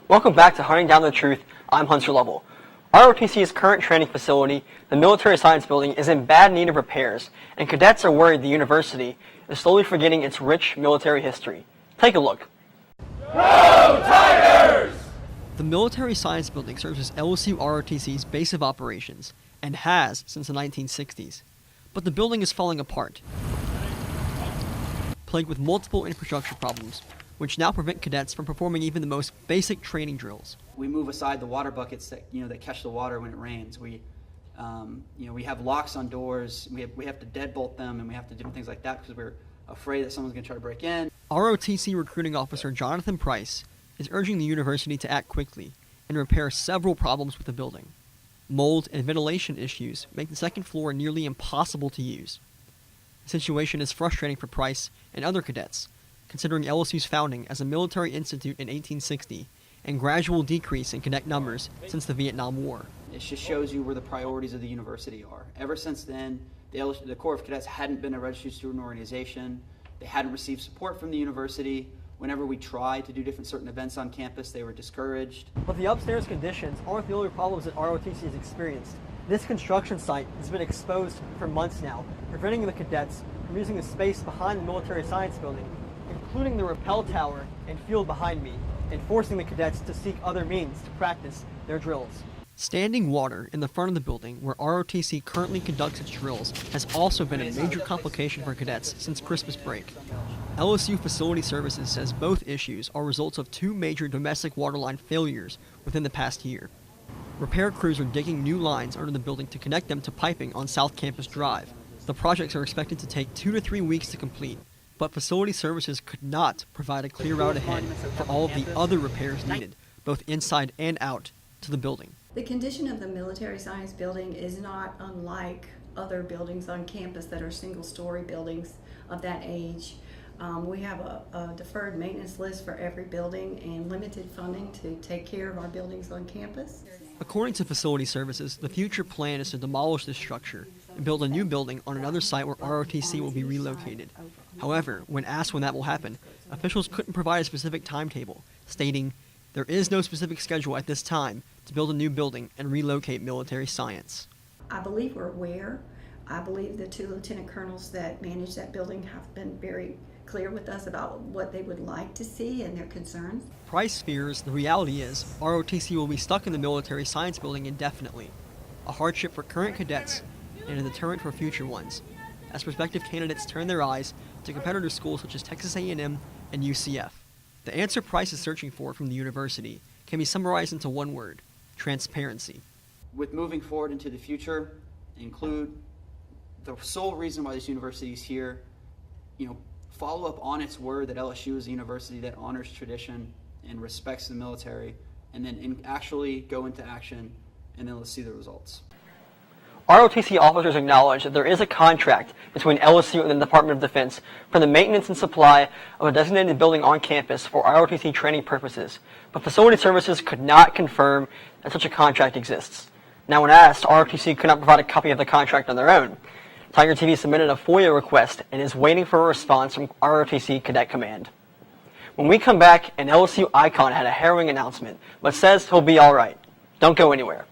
Welcome back to Hunting Down the Truth. I'm Hunter Lovell. ROTC's current training facility, the Military Science Building, is in bad need of repairs, and cadets are worried the university is slowly forgetting its rich military history. Take a look. Go Tigers! The Military Science Building serves as LSU ROTC's base of operations, and has since the 1960s. But the building is falling apart, plagued with multiple infrastructure problems, which now prevent cadets from performing even the most basic training drills. We move aside the water buckets that that catch the water when it rains. We have locks on doors. We have to deadbolt them, and we have to do things like that because we're afraid that someone's going to try to break in. ROTC recruiting officer Jonathan Price is urging the university to act quickly and repair several problems with the building. Mold and ventilation issues make the second floor nearly impossible to use. The situation is frustrating for Price and other cadets, considering LSU's founding as a military institute in 1860 and gradual decrease in cadet numbers since the Vietnam War. It just shows you where the priorities of the university are. Ever since then, the Corps of Cadets hadn't been a registered student organization. They hadn't received support from the university. Whenever we tried to do certain events on campus, they were discouraged. But the upstairs conditions aren't the only problems that ROTC has experienced. This construction site has been exposed for months now, preventing the cadets from using the space behind the Military Science Building, including the rappel tower and field behind me, and forcing the cadets to seek other means to practice their drills. Standing water in the front of the building where ROTC currently conducts its drills has also been a major complication for cadets since Christmas break. LSU Facility Services says both issues are results of two major domestic waterline failures within the past year. Repair crews are digging new lines under the building to connect them to piping on South Campus Drive. The projects are expected to take 2 to 3 weeks to complete, but Facility Services could not provide a clear route ahead for all of the other repairs needed, both inside and out to the building. The condition of the Military Science Building is not unlike other buildings on campus that are single-story buildings of that age. We have a deferred maintenance list for every building and limited funding to take care of our buildings on campus. According to Facility Services, the future plan is to demolish this structure and build a new building on another site where ROTC will be relocated. However, when asked when that will happen, officials couldn't provide a specific timetable, stating, "There is no specific schedule at this time to build a new building and relocate military science." I believe we're aware. I believe the two lieutenant colonels that manage that building have been very clear with us about what they would like to see and their concerns. Price fears the reality is ROTC will be stuck in the Military Science Building indefinitely, a hardship for current cadets and a deterrent for future ones, as prospective candidates turn their eyes to competitor schools such as Texas A&M and UCF. The answer Price is searching for from the university can be summarized into one word: transparency. With moving forward into the future, include the sole reason why this university is here, follow up on its word that LSU is a university that honors tradition and respects the military, and then actually go into action, and then let's see the results. ROTC officers acknowledge that there is a contract between LSU and the Department of Defense for the maintenance and supply of a designated building on campus for ROTC training purposes, but Facility Services could not confirm that such a contract exists. Now, when asked, ROTC could not provide a copy of the contract on their own. Tiger TV submitted a FOIA request and is waiting for a response from ROTC Cadet Command. When we come back, an LSU icon had a harrowing announcement, but says he'll be all right. Don't go anywhere.